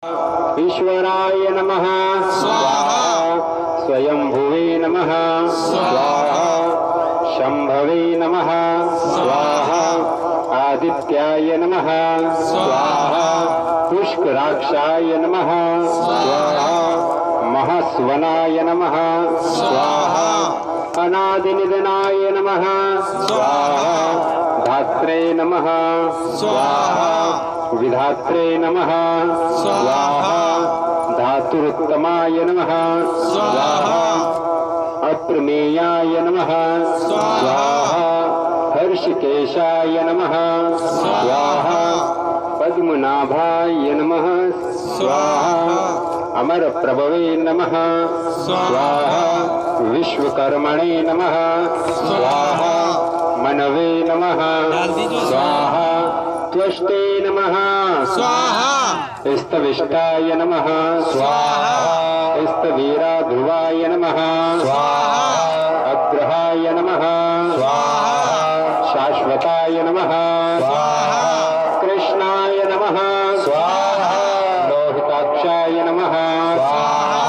ईश्वराय नमः स्वाहा स्वयंभुवे नमः स्वाहा शंभवे नमः स्वाहा आदित्याय नमः स्वाहा पुष्कराक्षाय नमः स्वाहा महास्वनाय नमः स्वाहा अनादिनिधनाय नमः स्वाहा धात्रे नमः स्वाहा विधात्रे नमः स्वाहा धातुरुत्तमाय नमः स्वाहा अप्रमेयाय नमः स्वाहा हर्षकेशाय नमः स्वाहा पद्मनाभाय नमः स्वाहा अमरप्रभवे नमः स्वाहा विश्वकर्मणे नमः स्वाहा मनवे नमः स्वाहा त्वष्टे नमः स्वाहा स्तविष्टाय नमः स्वाहा स्तवीराध्रुवाय नमः स्वाहा अग्रहाय नमः स्वाहा शाश्वताय नमः स्वाहा कृष्णाय नमः स्वाहा लोहिताक्षाय नमः स्वाहा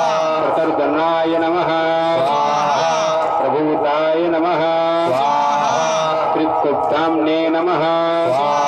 प्रतर्दनाय नमः स्वाहा प्रभूताय नमः स्वाहा त्रिकुब्धाम्ने नमः स्वाहा